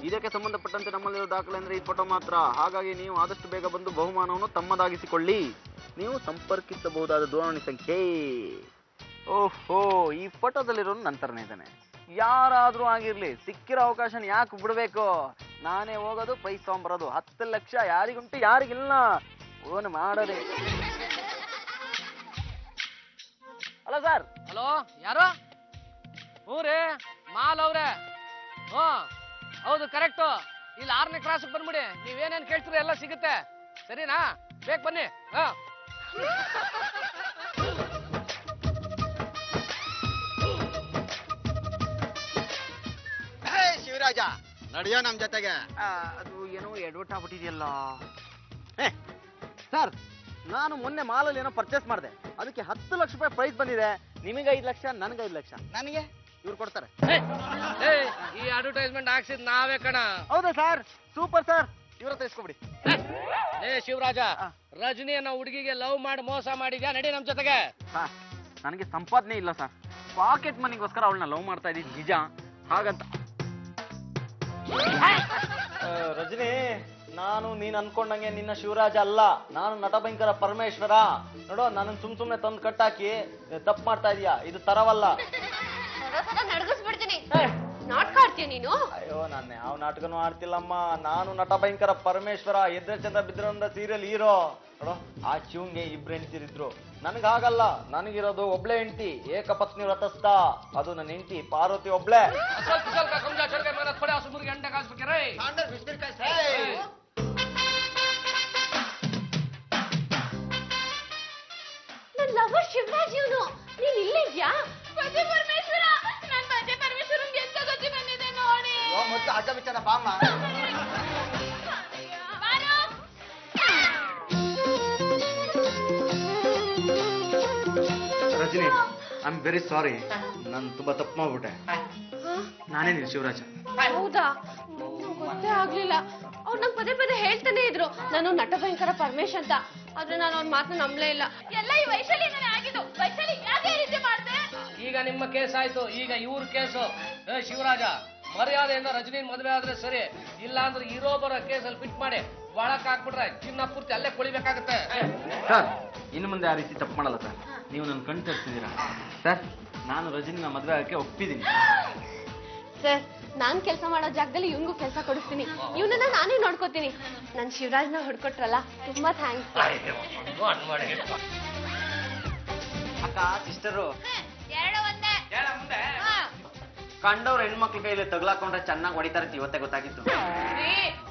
ಇದಕ್ಕೆ ಸಂಬಂಧಪಟ್ಟಂತೆ ನಮ್ಮಲ್ಲಿರೋ ದಾಖಲೆ ಅಂದ್ರೆ ಈ ಫೋಟೋ ಮಾತ್ರ. ಹಾಗಾಗಿ ನೀವು ಆದಷ್ಟು ಬೇಗ ಬಂದು ಬಹುಮಾನವನ್ನು ತಮ್ಮದಾಗಿಸಿಕೊಳ್ಳಿ. ನೀವು ಸಂಪರ್ಕಿಸಬಹುದಾದ ದೂರವಾಣಿ ಸಂಖ್ಯೆ. ಓಹೋ, ಈ ಫೋಟೋದಲ್ಲಿರೋನು ನಂತರನೇ ಇದ್ದಾನೆ. ಯಾರಾದ್ರೂ ಆಗಿರ್ಲಿ, ಸಿಕ್ಕಿರೋ ಅವಕಾಶ ಯಾಕೆ ಬಿಡ್ಬೇಕು? ನಾನೇ ಹೋಗೋದು, ಪ್ರೈಸ್ ತಗೊಂಬರೋದು. 10 ಲಕ್ಷ ಯಾರಿಗುಂಟು ಯಾರಿಗಿಲ್ಲ. ಓನ್ ಮಾಡೋದೇ. ಅಲ್ಲ ಸರ್. ಹಲೋ, ಯಾರು? ಹ್ಞೂ ರೀ, ಮಾಲ್ ಅವ್ರೆ. ಹ್ಞೂ ಹೌದು, ಕರೆಕ್ಟು. ಇಲ್ಲಿ 6ನೇ ಕ್ರಾಸ್ಗೆ ಬಂದ್ಬಿಡಿ. ನೀವೇನೇನು ಕೇಳ್ತೀರಿ ಎಲ್ಲ ಸಿಗುತ್ತೆ. ಸರಿನಾ? ಬೇಗ ಬನ್ನಿ. ಹಾ, ಶಿವರಾಜ ನಡೆಯೋ ನಮ್ ಜೊತೆಗೆ. ಅದು ಏನೋ ಎಡವಟ್ ಆಗ್ಬಿಟ್ಟಿದೆಯಲ್ಲ. ಸರ್, ನಾನು ಮೊನ್ನೆ ಮಾಲಲ್ಲಿ ಏನೋ ಪರ್ಚೇಸ್ ಮಾಡಿದೆ, ಅದಕ್ಕೆ 10 ಲಕ್ಷ ರೂಪಾಯಿ ಪ್ರೈಸ್ ಬಂದಿದೆ. ನಿಮಗೆ 5 ಲಕ್ಷ, ನನಗೆ 5 ಲಕ್ಷ. ನನಗೆ ಇವ್ರು ಕೊಡ್ತಾರೆ. ಈ ಅಡ್ವರ್ಟೈಸ್ಮೆಂಟ್ ಹಾಕ್ಸಿದ್ ನಾವೇ ಕಣ. ಹೌದಾ ಸರ್? ಸೂಪರ್ ಸರ್, ಇವ್ರ ಹತ್ರ ಇಸ್ಕೊಬಿಡಿ. ಶಿವರಾಜ, ರಜನಿ ಅನ್ನೋ ಹುಡುಗಿಗೆ ಲವ್ ಮಾಡಿ ಮೋಸ ಮಾಡಿದ್ಯಾ? ನಡಿ ನಮ್ ಜೊತೆಗೆ. ಸರ್, ನನಗೆ ಸಂಪಾದನೆ ಇಲ್ಲ ಸರ್. ಪಾಕೆಟ್ ಮನಿಗೋಸ್ಕರ ಅವಳನ್ನ ಲವ್ ಮಾಡ್ತಾ ಇದ್ದೀನಿ, ನಿಜ. ಹಾಗಂತ ರಜನಿ, ನಾನು ನೀನ್ ಅನ್ಕೊಂಡಂಗೆ ನಿನ್ನ ಶಿವರಾಜ ಅಲ್ಲ. ನಾನು ನಟ ಭಯಂಕರ ಪರಮೇಶ್ವರ. ನೋಡೋ, ನನ್ನ ಸುಮ್ನೆ ತಂದು ಕಟ್ಟಾಕಿ ತಪ್ಪು ಮಾಡ್ತಾ ಇದೀಯಾ. ಇದು ತರವಲ್ಲ. ನಡ್ಗಿಸ್ಬಿಡ್ತೀನಿ. ನಾಟಕ ಆಡ್ತೀಯ ನೀನು? ಅಯ್ಯೋ, ನಾನು ಯಾವ ನಾಟಕನೂ ಆಡ್ತಿಲ್ಲಮ್ಮ. ನಾನು ನಟ ಭಯಂಕರ ಪರಮೇಶ್ವರ, ಎದ್ರೆ ಚಂದ್ರ ಬಿದ್ರಂದ ಸೀರಿಯಲ್ ಹೀರೋ. ನೋಡೋ, ಆ ಶಿವಂಗೆ 2 ಹೆಂಡತಿರಿದ್ರು. ನನಗಾಗಲ್ಲ. ನನಗಿರೋದು ಒಬ್ಳೆ ಹೆಂಡತಿ, ಏಕಪತ್ನಿ ವ್ರತಸ್ಥ. ಅದು ನನ್ನ ಹೆಂಡತಿ ಪಾರ್ವತಿ ಒಬ್ಳೆ. ನನ್ ಲವರ್ ಶಿವರಾಜ್ ಇವನು. ನೀನ್ ಇಲ್ಲಿದ್ಯಾ? ಪತಿ ಪರಮೇಶ್ವರ, ನನ್ ಪತಿ ಪರಮೇಶ್ವರನ್ಗೆ ಎಂತ ಗತಿ ಬಂದಿದೆ ನೋಡಿ. ಮೊದಲು ಅಡ್ಡ ಬಿಚ್ಚದ ಬಾಮ್ಮ. ಬಾರೋ. Rajani I am very sorry, ನಾನು ತುಂಬಾ ತಪ್ಪು ಮಾಡ್ಬಿಟ್ಟೆ. ನಾನೇ ನೀನು ಶಿವರಾಜ. ಹೌದಾ? ಗೊತ್ತೇ ಆಗ್ಲಿಲ್ಲ. ಅವ್ರು ನಂಗೆ ಪದೇ ಪದೇ ಹೇಳ್ತಾನೆ ಇದ್ರು ನಾನು ನಟ ಭಯಂಕರ ಪರಮೇಶ್ ಅಂತ. ಆದ್ರೆ ನಾನು ಅವ್ನ ಮಾತನ್ನ ನಂಬಲೇ ಇಲ್ಲ. ಎಲ್ಲ ಈ ವೈಶಾಲಿಯಿಂದನೇ ಆಗಿದ್ದು. ವೈಶಾಲಿ ಯಾಕೆ ಈ ರೀತಿ ಮಾಡ್ದೆ? ಈಗ ನಿಮ್ಮ ಕೇಸ್ ಆಯ್ತು, ಈಗ ಇವ್ರ ಕೇಸು. ಶಿವರಾಜ, ಮರ್ಯಾದೆಯಿಂದ ರಜನಿ ಮದುವೆ ಆದ್ರೆ ಸರಿ, ಇಲ್ಲ ಅಂದ್ರೆ ಇರೋ ಬರೋ ಕೇಸಲ್ಲಿ ಫಿಟ್ ಮಾಡಿ ಒಳಕ್ ಹಾಕ್ಬಿಟ್ರೆ ಜೀವನ ಪೂರ್ತಿ ಅಲ್ಲೇ ಕೊಳಿಬೇಕಾಗತ್ತೆ. ಸರ್, ಇನ್ನು ಮುಂದೆ ಆ ರೀತಿ ತಪ್ಪು ಮಾಡಲ್ಲ ಸರ್. ನೀವು ನನ್ನ ಕಣ್ ತರ್ತಿದ್ದೀರಾ ಸರ್. ನಾನು ರಜನಿನ ಮದುವೆ ಆಗಕ್ಕೆ ಒಪ್ಪಿದ್ದೀನಿ ಸರ್. ನಾನ್ ಕೆಲಸ ಮಾಡೋ ಜಾಗದಲ್ಲಿ ಇವ್ನಿಗೂ ಕೆಲಸ ಕೊಡಿಸ್ತೀನಿ. ಇವನನ್ನ ನಾನೇ ನೋಡ್ಕೋತೀನಿ. ನನ್ ಶಿವರಾಜ್ನ ಹೊಡ್ಕೊಟ್ರಲ್ಲ, ತುಂಬಾ ಥ್ಯಾಂಕ್ಸ್. ಅಕ್ಕ, ಸಿಸ್ಟರು, ಎರಡು ಒಂದೇ. ಕಂಡವ್ರ ಹೆಣ್ಮಕ್ಳ ಕೈಲಿ ತಗ್ಲಾಕೊಂಡ್ರೆ ಚೆನ್ನಾಗಿ ಹೊಡಿತಾರೆ ಇವತ್ತೇ ಗೊತ್ತಾಗಿತ್ತು.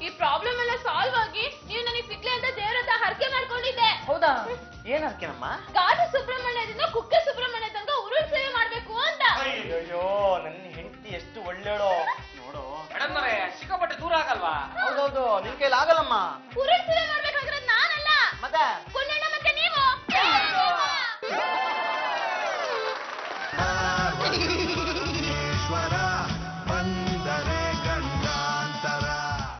ಈ ಪ್ರಾಬ್ಲಮ್ ಎಲ್ಲ ಸಾಲ್ವ್ ಆಗಿ ನೀವು ನನಗೆ ಸಿಕ್ಲಿ ಅಂತ ದೇವ್ರ ಹತ್ರ ಹರಕೆ ಮಾಡ್ಕೊಂಡಿದ್ದೆ. ಹೌದಾ? ಏನ್ ಹರ್ಕೆನಮ್ಮ? ಗಾಜು ಸುಬ್ರಹ್ಮಣ್ಯದಿಂದ ಕುಕ್ಕೆ ಸುಬ್ರಹ್ಮಣ್ಯ ತನಕ ಉರುಳು ಸೇವೆ ಮಾಡ್ಬೇಕು ಅಂತ. ಅಯ್ಯೋ, ನನ್ನ ಹೆಂಡತಿ ಎಷ್ಟು ಒಳ್ಳೆಯಳು ನೋಡು. ಮೇಡಮ್ ಅವರೇ, ಸಿಕ್ಕಾಪಟ್ಟೆ ದೂರ ಆಗಲ್ವಾ? ಹೌದೌದು, ನಿನ್ ಕೈಲಿ ಆಗಲ್ಲಮ್ಮ. ಉರುಳು ಸೇವೆ ಮಾಡ್ಬೇಕಾಗಿರೋದು ನಾನಲ್ಲ. ಮತ್ತೆ